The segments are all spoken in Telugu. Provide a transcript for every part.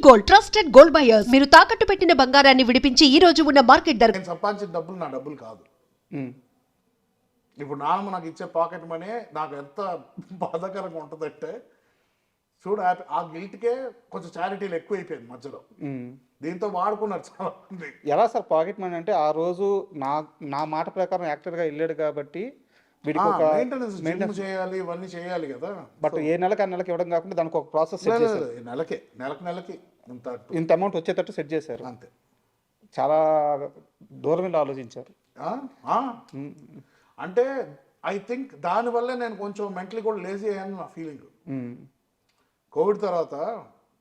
గోల్డ్ ట్రస్టెడ్ గోల్డ్ బయర్స్ మీరు తాకట్టు పెట్టిన బంగారాన్ని విడిపించి ఈ రోజు ఉన్న మార్కెట్ ధర. నేను సంపాదించిన డబ్బులు నా డబ్బులు కాదు. ఇప్పుడు నాన్న నాకు ఇచ్చే పాకెట్ మనీ నాకు ఎంత బాధాకరంగా ఉంటుందంటే చూడు, ఆ గిల్ట్కే కొంచెం చారిటీలు ఎక్కువ అయిపోయింది మధ్యలో. దీంతో వాడుకున్నారు చాలా మంది. ఎలా సార్ పాకెట్ మనీ అంటే ఆ రోజు నా మాట ప్రకారం యాక్టర్గా వెళ్ళాడు కాబట్టి వీడికి ఒక మెయింటెనెన్స్ చేయాలి, ఇవన్నీ చేయాలి కదా. బట్ ఏ నెలకి ఆ నెలకి ఇవ్వడం కాకుండా దానికి ఒక ప్రాసెస్ సెట్ చేశారు. నెలకి ఇంత అమౌంట్ వచ్చేటట్టు సెట్ చేశారు. అంతే. చాలా దూరం వెళ్ళి ఆలోచించారు. అంటే ఐ థింక్ దానివల్లే నేను కొంచెం మెంటలీ కూడా లేజీ అయ్యాను నా ఫీలింగ్. కోవిడ్ తర్వాత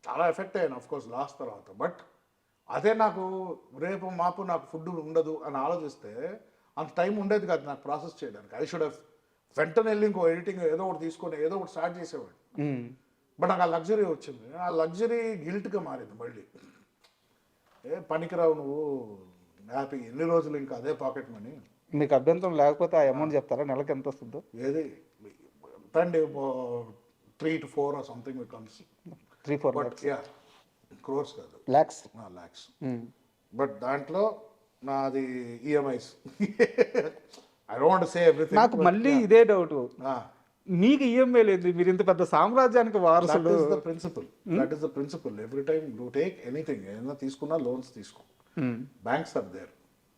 చాలా ఎఫెక్ట్ అయ్యాను ఆఫ్ కోర్స్ లాస్ట్ తర్వాత. బట్ అదే నాకు రేపు మాపు నాకు ఫుడ్ ఉండదు అని ఆలోచిస్తే అంత టైం ఉండేది కాదు నాకు ప్రాసెస్ చేయడానికి. ఐ షుడ్ హ్యావ్ వెంటనే వెళ్ళి ఇంకో ఎడిటింగ్ ఏదో ఒకటి తీసుకొని ఏదో ఒకటి స్టార్ట్ చేసేవాడు. బట్ నాకు ఆ లగ్జరీ వచ్చింది. ఆ లగ్జరీ గిల్ట్గా మారింది మళ్ళీ. పనికిరావు నువ్వు, హ్యాపీ ఎన్ని రోజులు ఇంకా అదే పాకెట్ మనీ. మీకు అభ్యంతరం లేకపోతే ఆ అమౌంట్ చెప్తారా నెలకి ఎంత వస్తుందో? ఏది అండి 3 to 4 or something becomes 3-4 lakhs. Yeah, crores కాదు, lakhs. బట్ దాంట్లో నాది EMIs. I don't want to say everything. నాకు మళ్ళీ ఇదే డౌట్, మీకు ఈఎంఐ లేదు, మీరు ఇంత పెద్ద సామ్రాజ్యానికి వారసులు. That is the principle. Every time you take anything, ఏదైనా తీసుకున్నా లోన్స్ తీసుకో, banks are there,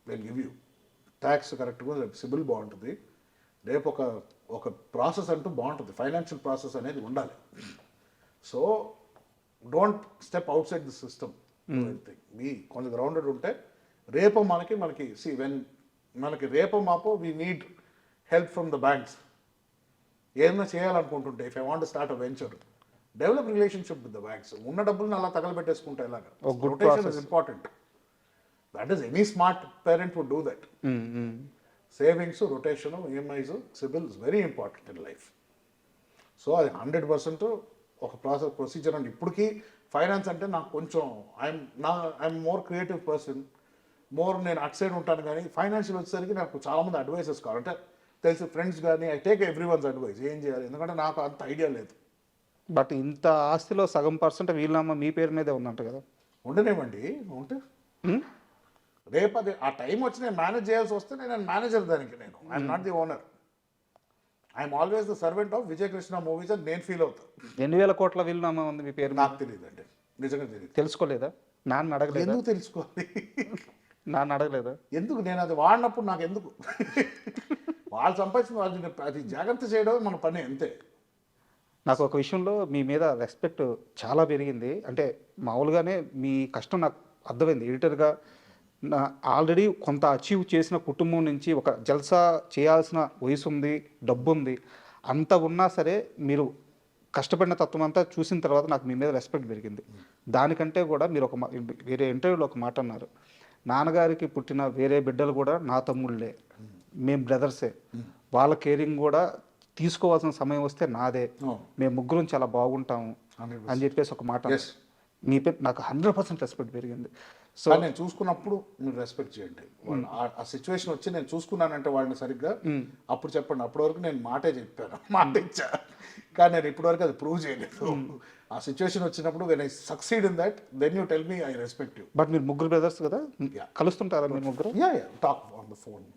will give you. Tax కరెక్ట్గా సిబిల్ బాగుంటుంది, రేపు ఒక ప్రాసెస్ అంటూ బాగుంటుంది. ఫైనాన్షియల్ ప్రాసెస్ అనేది ఉండాలి. So don't step outside the system. మీ కొంచెం గ్రౌండెడ్ ఉంటే రేపు మనకి మనకి రేపు మాపో we need help from the banks. ఏదైనా చేయాలనుకుంటుంటే if I want to start a venture, develop relationship with the banks. ఉన్న డబ్బులను అలా తగలబెట్టేసుకుంటే ఎలాగా? Rotation is important. That is any smart parent would do that. Savings, rotation, EMIs, CIBIL is very important in life. So అది 100% ఒక ప్రొసీజర్ అండి. ఇప్పటికీ ఫైనాన్స్ అంటే నాకు కొంచెం ఐఎమ్ మోర్ క్రియేటివ్ పర్సన్, నేను అట్ సైడ్ ఉంటాను. కానీ ఫైనాన్షియల్ వచ్చేసరికి నాకు చాలామంది అడ్వైసెస్ కావాలంటే తెలిసి ఫ్రెండ్స్ కానీ I take every once advice ఏం చేయాలి, ఎందుకంటే నాకు అంత ఐడియా లేదు. బట్ ఇంత ఆస్తిలో సగం పర్సెంట్ వీళ్ళమ్మ మీ పేరు మీదే ఉందంట కదా? ఉండనేమండి, ఉంటే రేపు అది ఆ టైం వచ్చి నేను మేనేజ్ చేయాల్సి వస్తే నేను మేనేజర్ దానికి. I'm not the owner, I'm always the servant of Vijay Krishna movies అని నేను ఫీల్ అవుతాను. 2000 కోట్ల వీళ్ళమ్మ ఉంది మీ పేరు? నాకు తెలియదు అండి, నిజంగా తెలియదు. తెలుసుకోలేదా? నాన్న అడగలేదు. ఎందుకు తెలుసుకోవాలి? నాన్న అడగలేదా? ఎందుకు? నేను అది వాడినప్పుడు నాకు ఎందుకు? వాళ్ళు సంపాదించిన వాళ్ళు అది జాగ్రత్త చేయడం మన పని, అంతే. నాకు ఒక విషయంలో మీ మీద రెస్పెక్ట్ చాలా పెరిగింది. అంటే మామూలుగానే మీ కష్టం నాకు అర్థమైంది. ఎడిటర్గా ఆల్రెడీ కొంత అచీవ్ చేసిన కుటుంబం నుంచి ఒక జల్సా చేయాల్సిన వయసు ఉంది, డబ్బు ఉంది, అంత ఉన్నా సరే మీరు కష్టపడిన తత్వం అంతా చూసిన తర్వాత నాకు మీ మీద రెస్పెక్ట్ పెరిగింది. దానికంటే కూడా మీరు వేరే ఇంటర్వ్యూలో ఒక మాట అన్నారు, నాన్నగారికి పుట్టిన వేరే బిడ్డలు కూడా నా తమ్ముళ్ళే, మేము బ్రదర్సే, వాళ్ళ కేరింగ్ కూడా తీసుకోవాల్సిన సమయం వస్తే నాదే, మేము ముగ్గురం చాలా బాగుంటాము అని చెప్పేసి ఒక మాట. మీ పేరు నాకు 100% రెస్పెక్ట్ పెరిగింది. సో నేను చూసుకున్నప్పుడు మీరు రెస్పెక్ట్ చేయండి. ఆ సిచ్యువేషన్ వచ్చి నేను చూసుకున్నానంటే వాళ్ళని సరిగ్గా అప్పుడు చెప్పండి. అప్పటి వరకు నేను మాటే చెప్పాను, మాట ఇచ్చా, కానీ నేను ఇప్పటివరకు అది ప్రూవ్ చేయలేదు. ఆ సిచ్యువేషన్ వచ్చినప్పుడు when I succeed in that, then you tell me I respect you. But మీరు ముగ్గురు బ్రదర్స్ కదా, కలుస్తుంటారా మీరు ముగ్గురు? Talk on the phone.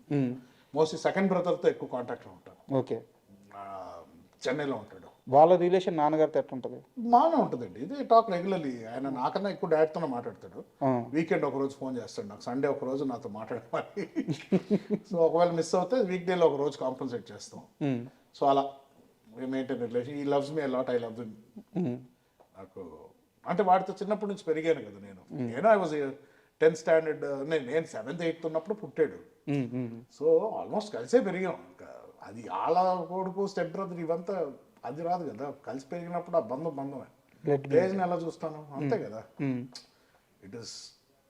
Mostly second బ్రదర్తో ఎక్కువ కాంటాక్ట్లో ఉంటాను. ఓకే. చెన్నైలో ఉంటాడు. వాళ్ళ రిలేషన్ నాన్నగారితో ఎట్లుంటుంది? బాగానే ఉంటుందండి. ఇది టాక్ రెగ్యులర్లీ. ఆయన నాకన్నా ఎక్కువ డాడ్తోనే మాట్లాడతాడు. వీకెండ్ ఒకరోజు ఫోన్ చేస్తాడు నాకు, సండే ఒకరోజు నాతో మాట్లాడమని. సో ఒకవేళ మిస్ అవుతే వీక్ డేలో ఒక రోజు కాంపన్సేట్ చేస్తాం. సో అలా మెయింటైన్ రిలేషన్. ఈ loves me a lot, I love him. నాకు అంటే వాడితో చిన్నప్పటి నుంచి పెరిగాను కదా నేను. ఐ వాజ్ 10th స్టాండర్డ్, నేను 7th 8th ఉన్నప్పుడు పుట్టాడు. సో ఆల్మోస్ట్ కలిసే పెరిగాం. ఇంకా అది ఆళ్ళ కొడుకు, స్టెప్ బ్రదర్ ఇవంతా అది రాదు కదా. కలిసి పెరిగినప్పుడు ఆ బంధమే. ఏజ్ని ఎలా చూస్తాను, అంతే కదా. ఇట్ ఈస్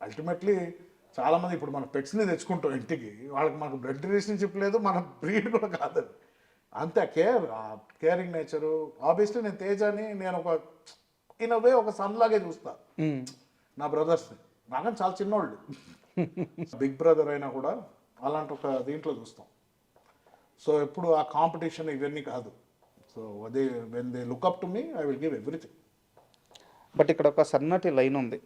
అల్టిమేట్లీ చాలా మంది ఇప్పుడు మన పెట్స్ని తెచ్చుకుంటాం ఇంటికి, వాళ్ళకి మనకు బ్లడ్ రిలేషన్షిప్ లేదు, మన బ్రీడ్ కూడా కాదు. అంతే కేరింగ్ నేచరు. ఆబ్వియస్లీ నేను తేజాని నేను ఇన్ వే ఒక సన్ లాగే చూస్తా నా బ్రదర్స్ని. నాకని చాలా చిన్నోళ్ళు, బిగ్ బ్రదర్ అయినా కూడా అలాంటి ఒక దీంట్లో చూస్తాం. సో ఎప్పుడు ఆ కాంపిటీషన్ ఇవన్నీ కాదు. So when they look up to me, I will give everything. But ఇక్కడ ఒక సన్నటి లైన్ ఉంది.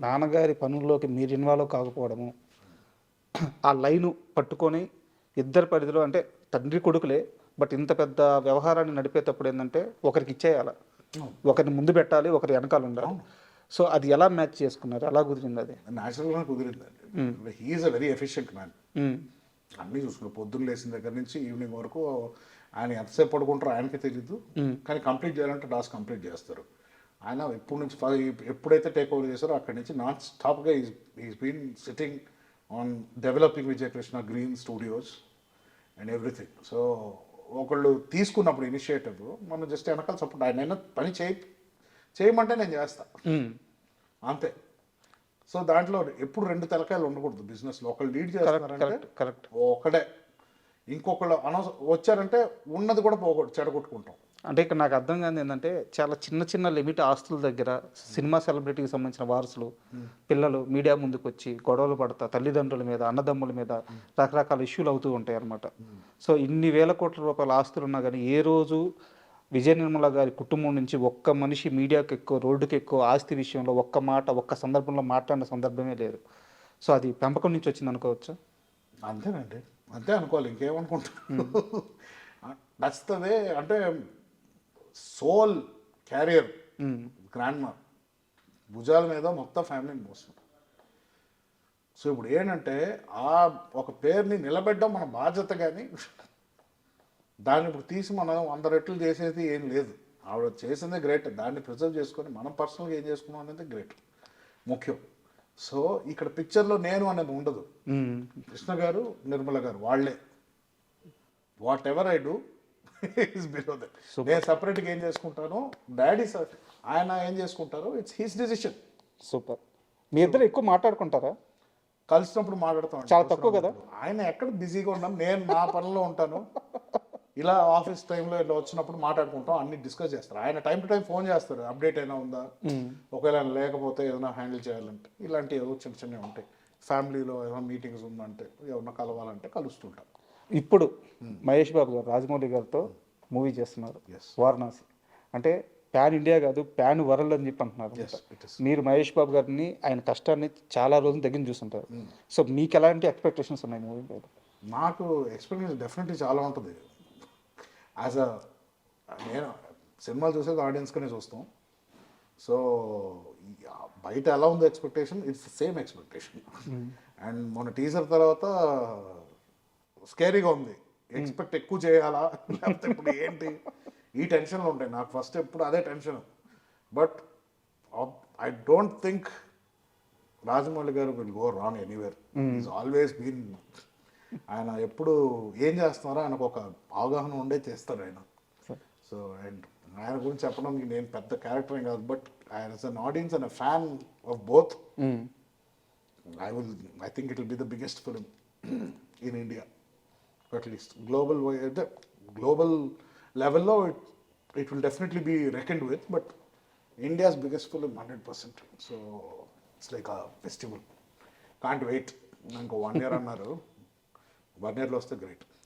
నాన్నగారి పనుల్లోకి మీరు ఇన్వాల్వ్ కాకపోవడము, ఆ లైను పట్టుకొని ఇద్దరి పరిధిలో అంటే తండ్రి కొడుకులే, బట్ ఇంత పెద్ద వ్యవహారాన్ని నడిపేటప్పుడు ఏంటంటే ఒకరికి ఇచ్చేయాలి, ఒకరిని ముందు పెట్టాలి, ఒకరి వెనకాల ఉండాలి. సో అది ఎలా మ్యాచ్ చేసుకున్నారు, ఎలా కుదిరింది అది? న్యాచురల్గా కుదిరిందండి. He is a very efficient man. అన్నీ చూసుకున్నారు, పొద్దున్న లేచిన దగ్గర నుంచి ఈవినింగ్ వరకు ఆయన ఎంతసేపు పడుకుంటారో ఆయనకే తెలీదు, కానీ కంప్లీట్ చేయాలంటే టాస్క్ కంప్లీట్ చేస్తారు. ఆయన ఎప్పటి నుంచి ఎప్పుడైతే టేక్ ఓవర్ చేశారో అక్కడి నుంచి నాన్ స్టాప్గా is been sitting on developing Vijayakrishna green studios and everything. So ఒకళ్ళు తీసుకున్నప్పుడు ఇనిషియేటివ్ మనం జస్ట్ వెనకాల సపోర్ట్, ఆయన పని చేయమంటే నేను చేస్తా అంతే. సో దాంట్లో ఎప్పుడు రెండు తలకాయలు ఉండకూడదు బిజినెస్లో. ఒకళ్ళు లీడ్ చేస్తున్నారంటే కరెక్ట్, ఒకడే, ఇంకొకళ్ళు అనవసరం వచ్చారంటే ఉన్నది కూడా చెడగొట్టుకుంటాం. అంటే ఇక్కడ నాకు అర్థం కాదు ఏంటంటే చాలా చిన్న చిన్న లిమిట్ ఆస్తుల దగ్గర సినిమా సెలబ్రిటీకి సంబంధించిన వారసులు పిల్లలు మీడియా ముందుకు వచ్చి గొడవలు పడతా తల్లిదండ్రుల మీద అన్నదమ్ముల మీద రకరకాల ఇష్యూలు అవుతూ ఉంటాయి అన్నమాట. సో ఇన్ని వేల కోట్ల రూపాయల ఆస్తులు ఉన్నా కానీ ఏ రోజు విజయ నిర్మల గారి కుటుంబం నుంచి ఒక్క మనిషి మీడియాకి ఎక్కువ రోడ్డుకి ఎక్కువ ఆస్తి విషయంలో ఒక్క మాట ఒక్క సందర్భంలో మాట్లాడిన సందర్భమే లేదు. సో అది పెంపకం నుంచి వచ్చింది అనుకోవచ్చు. అంతేనండి, అంతే అనుకోవాలి, ఇంకేమనుకుంటాను. నచ్చుతుంది అంటే సోల్ క్యారియర్ గ్రాండ్ మా భుజాల మీద మొత్తం ఫ్యామిలీని మోస్తుంది. సో ఇప్పుడు ఏంటంటే ఆ ఒక పేరుని నిలబెట్టడం మన బాధ్యత, కానీ దాన్ని ఇప్పుడు తీసి మనం 100 రెట్లు చేసేది ఏం లేదు. ఆవిడ చేసిందే గ్రేట్, దాన్ని ప్రిజర్వ్ చేసుకొని మనం పర్సనల్గా ఏం చేసుకున్నాం అనేది గ్రేట్ ముఖ్యం. సో ఇక్కడ పిక్చర్లో నేను అనేది ఉండదు, కృష్ణ గారు నిర్మల గారు వాళ్ళే. What ever I do is below that. నేను సపరేట్గా ఏం చేసుకుంటాను, డాడీ ఆయన ఏం చేసుకుంటారో ఇట్స్ హిస్ డిసిషన్. సూపర్. మీ ఇద్దరు ఎక్కువ మాట్లాడుకుంటారా? కలిసినప్పుడు మాట్లాడతాం, చాలా తక్కువ కదా. ఆయన ఎక్కడ బిజీగా ఉన్నాం, నేను నా పనిలో ఉంటాను. ఇలా ఆఫీస్ టైంలో ఇలా వచ్చినప్పుడు మాట్లాడుకుంటాం, అన్ని డిస్కస్ చేస్తారు. ఆయన టైం టు టైం ఫోన్ చేస్తారు, అప్డేట్ అయినా ఉందా, ఒకవేళ లేకపోతే ఏదైనా హ్యాండిల్ చేయాలంటే ఇలాంటి ఏదో చిన్న చిన్నవి ఉంటాయి. ఫ్యామిలీలో ఏదైనా మీటింగ్స్ ఉందంటే ఏమన్నా కలవాలంటే కలుస్తుంటాం. ఇప్పుడు మహేష్ బాబు గారు రాజమౌళి గారితో మూవీ చేస్తున్నారు వారణాసి. అంటే ప్యాన్ ఇండియా కాదు ప్యాన్ వరల్డ్ అని చెప్పి అంటున్నారు. మీరు మహేష్ బాబు గారిని ఆయన కష్టాన్ని చాలా రోజులు దగ్గర చూస్తుంటారు. సో మీకు ఎలాంటి ఎక్స్పెక్టేషన్స్ ఉన్నాయి మూవీ మీద? నాకు ఎక్స్పీరియన్స్ డెఫినెట్లీ చాలా ఉంటుంది. నేను సినిమాలు చూసేది ఆడియన్స్గానే చూస్తాం. సో బయట ఎలా ఉందో expectation, it's same expectation. And మన టీజర్ తర్వాత స్కేరీగా ఉంది, ఎక్స్పెక్ట్ ఎక్కువ చేయాలా లేకపోతే ఇప్పుడు ఏంటి, ఈ టెన్షన్లో ఉంటాయి నాకు ఫస్ట్ ఎప్పుడు అదే tension. But I don't think Rajamouli garu will go wrong anywhere. Is always been, ఆయన ఎప్పుడు ఏం చేస్తున్నారో ఆయనకు ఒక అవగాహన ఉండే చేస్తారు ఆయన. సో అండ్ ఆయన గురించి చెప్పడానికి నేను పెద్ద క్యారెక్టర్ ఏం కాదు, బట్ ఆయన on audience and fan of both. I think it will be the biggest film in India, at least global లెవెల్లో it will definitely be reckoned with, but India's biggest film 100%. So it's like a festival, can't wait. ఇంకో 1 year అన్నారు, 1 yearలో వస్తే గ్రేట్.